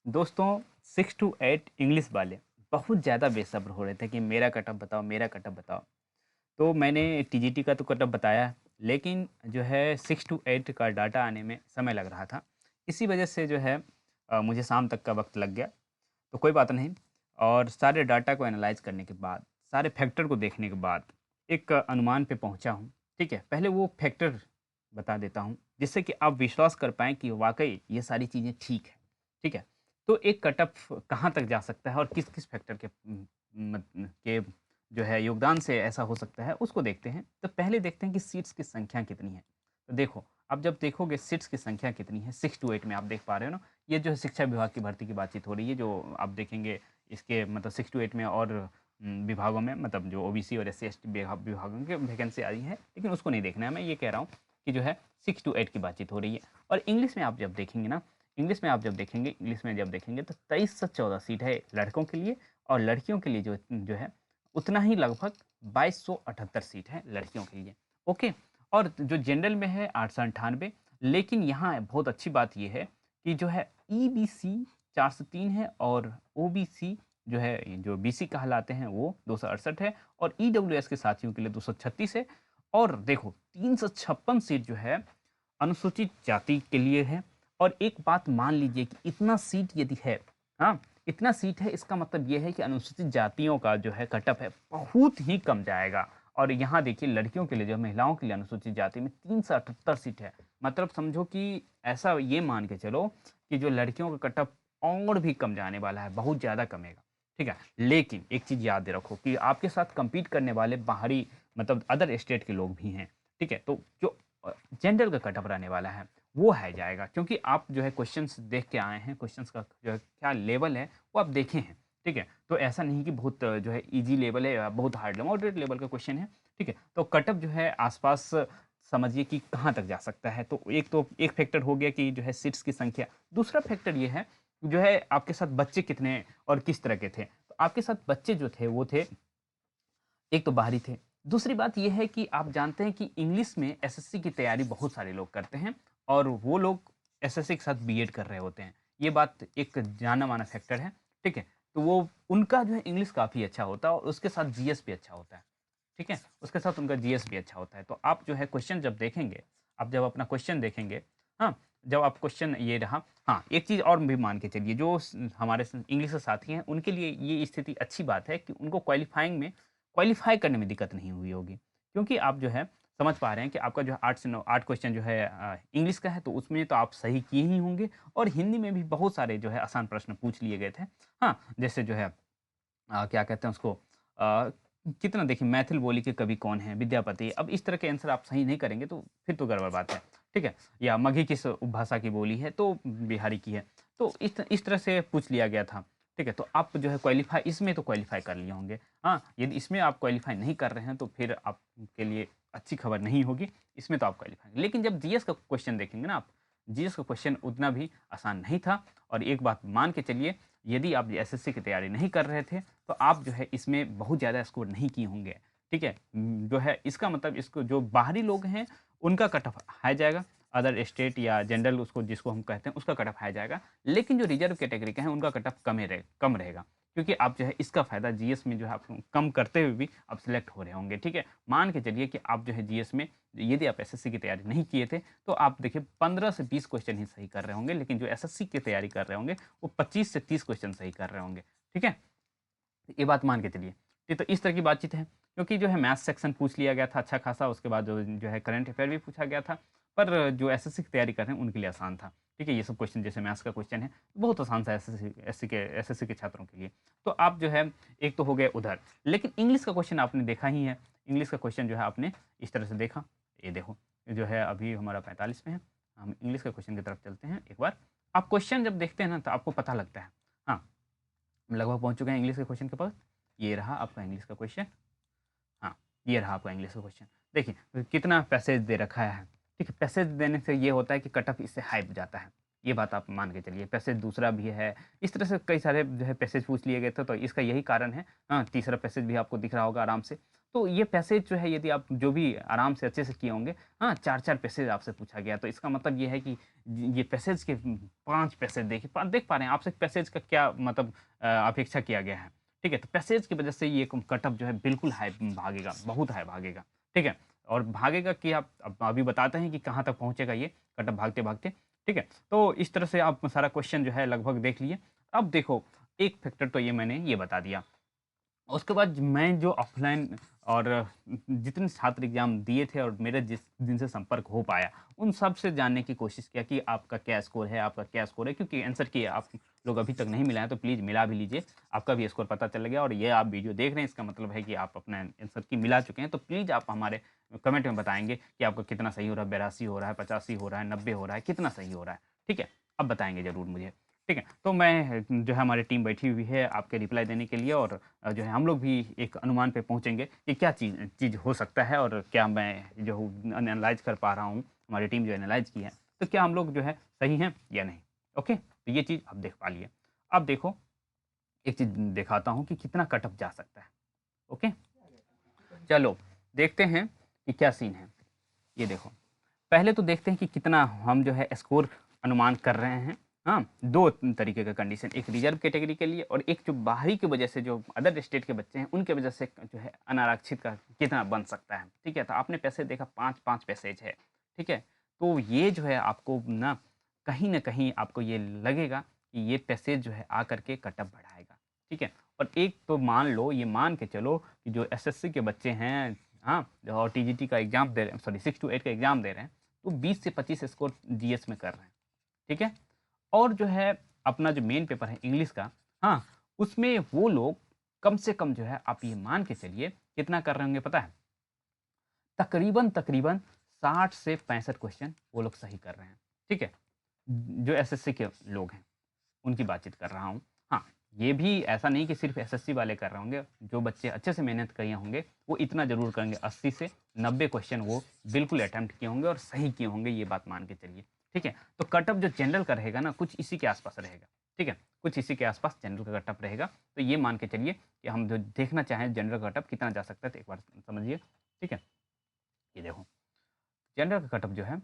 दोस्तों 6 to 8 English वाले बहुत ज़्यादा बेसब्र हो रहे थे कि मेरा कटअप बताओ, मेरा कटअप बताओ। तो मैंने टीजीटी का तो कटअप बताया, लेकिन जो है 6 टू 8 का डाटा आने में समय लग रहा था। इसी वजह से जो है मुझे शाम तक का वक़्त लग गया, तो कोई बात नहीं। और सारे डाटा को एनालाइज़ करने के बाद, सारे फैक्टर को देखने के बाद एक अनुमान पे पहुँचा हूँ, ठीक है? पहले वो फैक्टर बता देता हूँ, जिससे कि आप विश्वास कर पाएँ कि वाक़ई ये सारी चीज़ें ठीक हैं, ठीक है? तो एक कटऑफ कहाँ तक जा सकता है और किस-किस फैक्टर के के जो है योगदान से ऐसा हो सकता है, उसको देखते हैं। तो पहले देखते हैं कि सीट्स की संख्या कितनी है। तो देखो, अब जब देखोगे सीट्स की संख्या कितनी है 6 टू 8 में आप देख पा रहे हो ना, ये जो है शिक्षा विभाग की भर्ती की बातचीत हो रही है, जो आप देखेंगे इसके मतलब 6 टू 8 में और विभागों में मतलब जो ओबीसी और एससी-एसटी विभागों की वैकेंसी आई है, लेकिन उसको नहीं देखना है। मैं ये कह रहा हूँ कि जो है 6 टू 8 की बातचीत हो रही है। और इंग्लिश में आप जब देखेंगे ना, इंग्लिश में जब देखेंगे तो 23 से 14 सीट है लड़कों के लिए, और लड़कियों के लिए जो जो है उतना ही लगभग 2278 सीट है लड़कियों के लिए। ओके। और जो जनरल में है 898। लेकिन यहाँ बहुत अच्छी बात ये है कि जो है ईबीसी 403 है, और ओबीसी जो है जो बीसी कहलाते हैं वो 268 है, और ईडब्ल्यूएस के साथियों के लिए 236 है। और देखो 356 सीट जो है अनुसूचित जाति के लिए है। और एक बात मान लीजिए कि इतना सीट यदि है, हाँ, इतना सीट है, इसका मतलब ये है कि अनुसूचित जातियों का जो है कटअप है बहुत ही कम जाएगा। और यहाँ देखिए लड़कियों के लिए जो महिलाओं के लिए अनुसूचित जाति में 378 सीट है। मतलब समझो कि ऐसा ये मान के चलो कि जो लड़कियों का कटअप और भी कम जाने वाला है, बहुत ज़्यादा कमेगा। ठीक है, लेकिन एक चीज़ याद रखो कि आपके साथ compete करने वाले बाहरी मतलब अदर स्टेट के लोग भी हैं। ठीक है, तो जो जनरल का कटअप रहने वाला है वो है जाएगा, क्योंकि आप जो है क्वेश्चंस देख के आए हैं, क्वेश्चंस का जो है क्या लेवल है वो आप देखे हैं। ठीक है, तो ऐसा नहीं कि बहुत जो है इजी लेवल है या बहुत हार्ड लेवल, मॉडरेट लेवल का क्वेश्चन है। ठीक है, तो कटअप जो है आसपास समझिए कि कहाँ तक जा सकता है। तो एक फैक्टर हो गया कि जो है सीट्स की संख्या। दूसरा फैक्टर ये है जो है आपके साथ बच्चे कितने और किस तरह के थे। तो आपके साथ बच्चे जो थे वो थे, एक तो बाहरी थे। दूसरी बात ये है कि आप जानते हैं कि इंग्लिश में एसएससी की तैयारी बहुत सारे लोग करते हैं, और वो लोग एसएससी के साथ बीएड कर रहे होते हैं। ये बात एक जाना-माना फैक्टर है, ठीक है? तो वो उनका जो है इंग्लिश काफ़ी अच्छा होता है, और उसके साथ जीएस भी अच्छा होता है, ठीक है? उसके साथ उनका जीएस भी अच्छा होता है। तो आप जो है क्वेश्चन जब देखेंगे, आप जब अपना क्वेश्चन देखेंगे, हाँ, जब आप क्वेश्चन ये रहा। हाँ, एक चीज़ और भी मान के चलिए, जो हमारे इंग्लिश के साथी हैं उनके लिए ये स्थिति अच्छी बात है कि उनको क्वालीफाई करने में दिक्कत नहीं हुई होगी। क्योंकि आप जो है समझ पा रहे हैं कि आपका जो है 8 से 9 8 क्वेश्चन जो है इंग्लिश का है, तो उसमें तो आप सही किए ही होंगे, और हिंदी में भी बहुत सारे जो है आसान प्रश्न पूछ लिए गए थे। हाँ, जैसे जो है क्या कहते हैं उसको, कितना देखिए मैथिल बोली के कवि कौन है? विद्यापति। अब इस तरह के आंसर आप सही नहीं करेंगे तो फिर तो गड़बड़ बात है, ठीक है? या मगही किस उपभाषा की बोली है? तो बिहारी की है। तो इस तरह से पूछ लिया गया था, ठीक है? तो आप जो है क्वालीफाई इसमें तो क्वालीफाई कर लिए होंगे। हाँ, यदि इसमें आप क्वालीफाई नहीं कर रहे हैं तो फिर आपके लिए अच्छी खबर नहीं होगी, इसमें तो आप क्वालीफाई। लेकिन जब जीएस का क्वेश्चन देखेंगे ना आप, जीएस का क्वेश्चन उतना भी आसान नहीं था। और एक बात मान के चलिए, यदि आप एसएससी की तैयारी नहीं कर रहे थे, तो आप जो है इसमें बहुत ज़्यादा स्कोर नहीं किए होंगे, ठीक है? जो है इसका मतलब इसको जो बाहरी लोग हैं, उनका कट ऑफ हाई जाएगा, अदर स्टेट या जनरल उसको जिसको हम कहते हैं, उसका कट ऑफ हाई जाएगा। लेकिन जो रिजर्व कैटेगरी के हैं, उनका कट ऑफ कम रहेगा, क्योंकि आप जो है इसका फ़ायदा जीएस में जो है आप कम करते हुए भी आप सिलेक्ट हो रहे होंगे, ठीक है? मान के चलिए कि आप जो है जीएस में यदि आप एसएससी की तैयारी नहीं किए थे, तो आप देखिए 15 से 20 क्वेश्चन ही सही कर रहे होंगे, लेकिन जो एसएससी की तैयारी कर रहे होंगे, वो 25 से 30 क्वेश्चन सही कर रहे होंगे, ठीक है? ये बात मान के चलिए। ये तो इस तरह की बातचीत है, क्योंकि जो है मैथ्स सेक्शन पूछ लिया गया था अच्छा खासा, उसके बाद जो है करंट अफेयर भी पूछा गया था। पर जो एसएससी की तैयारी कर रहे हैं उनके लिए आसान था। ठीक है? ये सब क्वेश्चन जैसे मैथ्स का क्वेश्चन है, बहुत आसान था एसएससी के छात्रों के लिए। तो आप जो है एक तो हो गए उधर, लेकिन इंग्लिश का क्वेश्चन आपने देखा ही है। इंग्लिश का क्वेश्चन जो है आपने इस तरह से देखा, ये देखो, ये जो है अभी हमारा 45 में है। हम इंग्लिश के क्वेश्चन की तरफ चलते हैं एक बार। आप क्वेश्चन जब देखते हैं ना तो आपको पता लगता है। हाँ, हम लगभग पहुँच चुके हैं इंग्लिश के क्वेश्चन के पास। ये रहा आपका इंग्लिश का क्वेश्चन। हाँ, ये रहा आपका इंग्लिश का क्वेश्चन। देखिए, कितना पैसेज दे रखा है, ठीक है? पैसेज देने से ये होता है कि कट ऑफ इससे हाई हो जाता है। ये बात आप मान के चलिए। पैसेज दूसरा भी है, इस तरह से कई सारे जो है पैसेज पूछ लिए गए थे, तो इसका यही कारण है। हाँ, तीसरा पैसेज भी आपको दिख रहा होगा आराम से। तो ये पैसेज जो है यदि आप जो भी आराम से अच्छे से किए होंगे, हाँ, 4-4 पैसेज आपसे पूछा गया, तो इसका मतलब ये है कि ये पैसेज के 5 पैसेज देखिए, प देख पा रहे हैं आपसे पैसेज का क्या मतलब अपेक्षा किया गया है, ठीक है? तो पैसेज की वजह से ये कट ऑफ जो है बिल्कुल हाई भागेगा, बहुत हाई भागेगा, ठीक है? और भागेगा कि आप अब अभी बताते हैं कि कहाँ तक पहुँचेगा ये कट ऑफ भागते-भागते, ठीक है? तो इस तरह से आप सारा क्वेश्चन जो है लगभग देख लिए। अब देखो, एक फैक्टर तो ये मैंने ये बता दिया। उसके बाद मैं जो ऑफ़लाइन और जितने छात्र एग्ज़ाम दिए थे और मेरा जिनसे संपर्क हो पाया, उन सब से जानने की कोशिश किया कि आपका क्या स्कोर है, आपका क्या स्कोर है? क्योंकि आंसर किए आप लोग अभी तक नहीं मिला है, तो प्लीज़ मिला भी लीजिए। आपका भी स्कोर पता चल गया और ये आप वीडियो देख रहे हैं, इसका मतलब है कि आप अपना आंसर की मिला चुके हैं। तो प्लीज़ आप हमारे कमेंट में बताएँगे कि आपका कितना सही हो रहा है, 82 हो रहा है, 85 हो रहा है, 90 हो रहा है, कितना सही हो रहा है? ठीक है? आप बताएँगे ज़रूर मुझे। ठीक है? तो मैं जो है हमारी टीम बैठी हुई है आपके रिप्लाई देने के लिए और जो है हम लोग भी एक अनुमान पे पहुँचेंगे कि क्या चीज़ चीज़ हो सकता है और क्या मैं जो हूँ एनालाइज़ कर पा रहा हूँ, हमारी टीम जो एनालाइज़ की है, तो क्या हम लोग जो है सही हैं या नहीं? ओके? तो ये चीज़ आप देख पा लिए। अब देखो, एक चीज़ दिखाता हूँ कि कितना कट ऑफ जा सकता है। ओके? चलो, देखते हैं कि क्या सीन है। ये देखो, पहले तो देखते हैं कि कितना हम जो है स्कोर अनुमान कर रहे हैं। हाँ, 2 तरीके का कंडीशन, एक रिज़र्व कैटेगरी के लिए और एक जो बाहरी की वजह से जो अदर स्टेट के बच्चे हैं, उनके वजह से जो है अनारक्षित का कितना बन सकता है। ठीक है? तो आपने पैसेज देखा 5-5 पैसेज है। ठीक है? तो ये जो है आपको ना कहीं न कहीं आपको ये लगेगा कि ये पैसेज जो है आकर के कट ऑफ बढ़ाएगा। ठीक है? और एक तो मान लो, ये मान के चलो कि जो एसएससी के बच्चे हैं, हाँ, और टीजीटी का एग्ज़ाम दे रहे हैं, सॉरी 6 टू 8 का एग्ज़ाम दे रहे हैं, तो 20 से 25 स्कोर जीएस में कर रहे हैं, ठीक है? और जो है अपना जो मेन पेपर है इंग्लिश का, हाँ, उसमें वो लोग कम से कम जो है आप ये मान के चलिए कितना कर रहे होंगे पता है? तकरीबन 60 से 65 क्वेश्चन वो लोग सही कर रहे हैं, ठीक है? जो एसएससी के लोग हैं। उनकी बातचीत कर रहा हूँ। हाँ, ये भी ऐसा नहीं कि सिर्फ़ एसएससी वाले कर रहे होंगे, जो बच्चे अच्छे से मेहनत किए होंगे, वो इतना ज़रूर करेंगे, 80 से 90 क्वेश्चन वो बिल्कुल अटेम्प्ट किए होंगे और सही किए होंगे, ये बात मान के चलिए, ठीक है? तो कट ऑफ जो जनरल का रहेगा ना, कुछ इसी के आस-पास रहेगा, ठीक है? कुछ इसी के आस-पास जनरल का कट ऑफ रहेगा, तो ये मान के चलिए कि हम जो देखना चाहें जनरल कट ऑफ कितना जा सकता है, तो एक बार समझिए, ठीक है? ये देखो, जनरल का कट ऑफ जो है,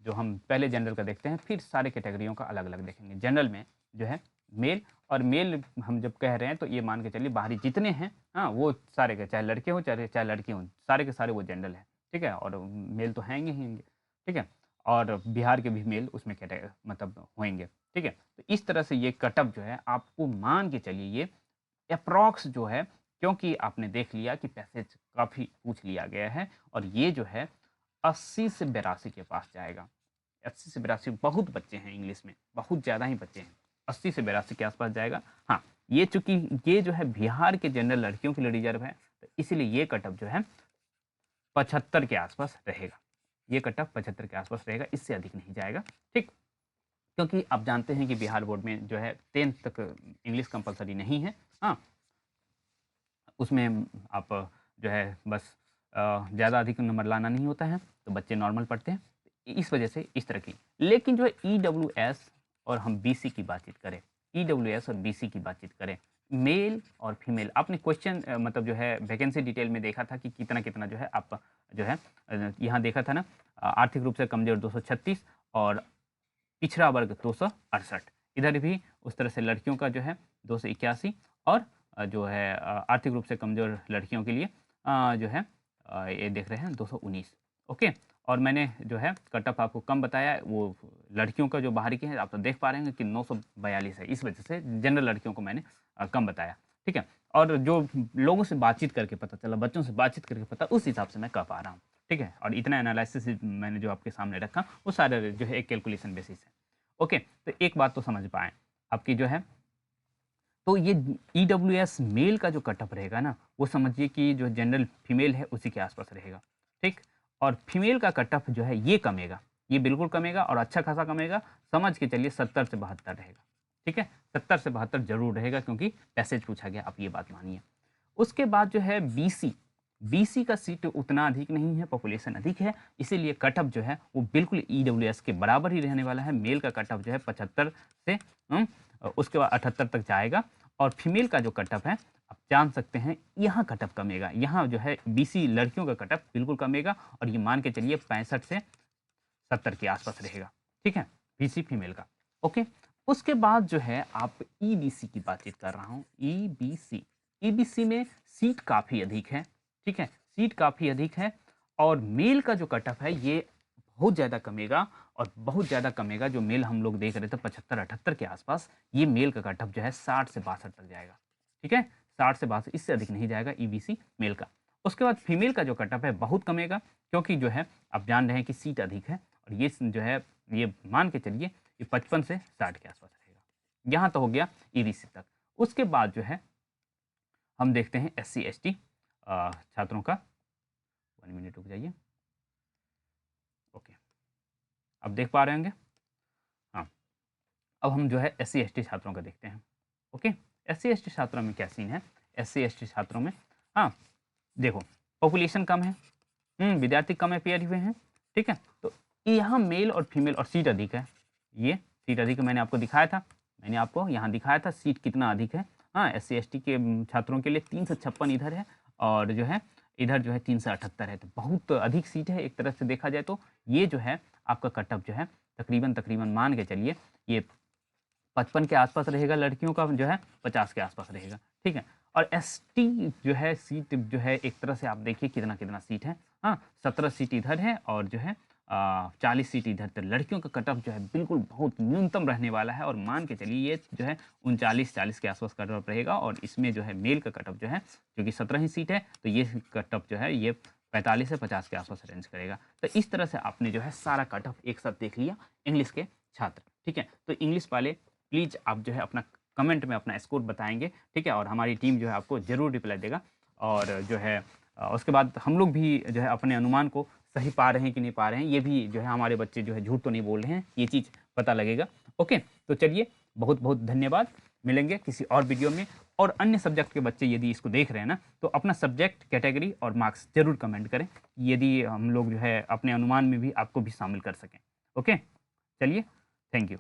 जो हम पहले जनरल का देखते हैं, फिर सारे कैटेगरियों का अलग-अलग देखेंगे। जनरल में जो है मेल, और मेल हम जब कह रहे हैं तो ये मान के चलिए बाहरी जितने हैं, हाँ, वो सारे के, चाहे लड़के हों चाहे चाहे लड़की हों, सारे के सारे वो जनरल हैं, ठीक है? और मेल तो हैं ही होंगे, ठीक है? और बिहार के भी मेल उसमें मतलब होंगे, ठीक है? तो इस तरह से ये कट ऑफ जो है आपको मान के चलिए ये एप्रॉक्स जो है, क्योंकि आपने देख लिया कि पैसेज काफ़ी पूछ लिया गया है और ये जो है 80 से 82 के पास जाएगा। 80 से 82 बहुत बच्चे हैं इंग्लिश में, बहुत ज़्यादा ही बच्चे हैं। 80 से 82 के आस-पास जाएगा। हाँ, ये चूँकि ये जो है बिहार के जनरल लड़कियों के लिए रिज़र्व है, तो इसीलिए ये कट ऑफ जो है 75 के आस-पास रहेगा। ये कट ऑफ 75 के आस-पास रहेगा, इससे अधिक नहीं जाएगा, ठीक? क्योंकि आप जानते हैं कि बिहार बोर्ड में जो है 10th तक इंग्लिश कंपल्सरी नहीं है। हाँ, उसमें आप जो है बस ज़्यादा अधिक नंबर लाना नहीं होता है, तो बच्चे नॉर्मल पढ़ते हैं। इस वजह से इस तरह की। लेकिन जो है ईडब्ल्यूएस और हम बीसी की बातचीत करें, ईडब्ल्यूएस और बीसी की बातचीत करें, मेल और फीमेल, आपने क्वेश्चन मतलब जो है वैकेंसी डिटेल में देखा था कि कितना-कितना जो है आप जो है यहाँ देखा था ना, आर्थिक रूप से कमज़ोर 236 और पिछड़ा वर्ग 268। इधर भी उस तरह से लड़कियों का जो है 281 और जो है आर्थिक रूप से कमज़ोर लड़कियों के लिए जो है ये देख रहे हैं 219। ओके, और मैंने जो है कट ऑफ आपको कम बताया, वो लड़कियों का जो बाहरी के हैं आप तो देख पा रहे हैं कि 942 है, इस वजह से जनरल लड़कियों को मैंने कम बताया, ठीक है? और जो लोगों से बातचीत करके पता चला, बच्चों से बातचीत करके पता, उस हिसाब से मैं कह पा रहा हूँ, ठीक है? और इतना एनालिसिस मैंने जो आपके सामने रखा, वो सारा जो है एक कैलकुलेशन बेसिस है। ओके, तो एक बात तो समझ पाएँ, आपकी जो है, तो ये ईडब्ल्यूएस मेल का जो कट ऑफ रहेगा ना, वो समझिए कि जो जनरल फीमेल है उसी के आसपास रहेगा, ठीक? और फीमेल का कट ऑफ जो है ये कमेगा, ये बिल्कुल कमेगा और अच्छा खासा कमेगा, समझ के चलिए 70 से 72 रहेगा, ठीक है? 70 से 72 ज़रूर रहेगा क्योंकि पैसेज पूछा गया, आप ये बात मानिए। उसके बाद जो है बीसी, बीसी का सीट उतना अधिक नहीं है, पॉपुलेशन अधिक है, इसीलिए कट ऑफ जो है वो बिल्कुल ईडब्ल्यूएस के बराबर ही रहने वाला है। मेल का कट ऑफ जो है 75 से उसके बाद 78 तक जाएगा और फीमेल का जो कट ऑफ है आप जान सकते हैं यहाँ कट ऑफ कमेगा, यहाँ जो है बीसी लड़कियों का कट ऑफ बिल्कुल कमेगा और ये मान के चलिए 65 से 70 के आसपास रहेगा, ठीक है, बीसी फीमेल का। ओके, उसके बाद जो है आप ईबीसी की बातचीत कर रहा हूँ, ईबीसी। ईबीसी में सीट काफ़ी अधिक है, ठीक है, सीट काफ़ी अधिक है और मेल का जो कट ऑफ है ये बहुत ज़्यादा कमेगा और बहुत ज़्यादा कमेगा। जो मेल हम लोग देख रहे थे 75-78 के आसपास, ये मेल का कट ऑफ जो है 60 से 62 तक जाएगा, ठीक है, 60 से 62, इससे अधिक नहीं जाएगा ईबीसी मेल का। उसके बाद फीमेल का जो कट ऑफ है बहुत कमेगा, क्योंकि जो है आप जान रहे हैं कि सीट अधिक है और ये जो है ये मान के चलिए ये 55 से 60 के आसपास रहेगा। यहाँ तो हो गया ईबीसी तक। उसके बाद जो है हम देखते हैं एससी एसटी छात्रों का। 1 मिनट रुक जाइए। ओके, अब देख पा रहे होंगे। हाँ, अब हम जो है एससी एसटी छात्रों का देखते हैं। ओके, एससी एसटी छात्रों में क्या सीन है? एससी एसटी छात्रों में हाँ देखो, पॉपुलेशन कम है, विद्यार्थी कम अपेयर हुए हैं, ठीक है, तो यहाँ मेल और फीमेल और सीट अधिक है। ये सीट अधिक है, मैंने आपको दिखाया था, मैंने आपको यहाँ दिखाया था सीट कितना अधिक है। हाँ, एससी एसटी के छात्रों के लिए 356 इधर है और जो है इधर जो है 378 है, तो बहुत अधिक सीट है एक तरह से देखा जाए तो। ये जो है आपका कट ऑफ जो है तकरीबन मान के चलिए ये 55 के आसपास रहेगा, लड़कियों का जो है 50 के आसपास रहेगा, ठीक है। और एसटी जो है सीट जो है एक तरह से आप देखिए कितना कितना सीट है। हाँ, 17 सीट इधर है और जो है 40 सीट इधर। तो लड़कियों का कट ऑफ जो है बिल्कुल बहुत न्यूनतम रहने वाला है और मान के चलिए ये जो है 39-40 के आसपास कट ऑफ रहेगा। और इसमें जो है मेल का कट ऑफ जो है, जो कि 17 ही सीट है, तो ये कट ऑफ जो है ये 45 से 50 के आसपास रेंज करेगा। तो इस तरह से आपने जो है सारा कट ऑफ एक साथ देख लिया इंग्लिश के छात्र, ठीक है। तो इंग्लिश वाले प्लीज़ आप जो है अपना कमेंट में अपना स्कोर बताएंगे, ठीक है, और हमारी टीम जो है आपको ज़रूर रिप्लाई देगा। और जो है उसके बाद हम लोग भी जो है अपने अनुमान को सही पा रहे हैं कि नहीं पा रहे हैं, ये भी जो है हमारे बच्चे जो है झूठ तो नहीं बोल रहे हैं, ये चीज़ पता लगेगा। ओके, तो चलिए बहुत बहुत धन्यवाद, मिलेंगे किसी और वीडियो में। और अन्य सब्जेक्ट के बच्चे यदि इसको देख रहे हैं ना, तो अपना सब्जेक्ट कैटेगरी और मार्क्स ज़रूर कमेंट करें, यदि हम लोग जो है अपने अनुमान में भी आपको भी शामिल कर सकें। ओके, चलिए, थैंक यू।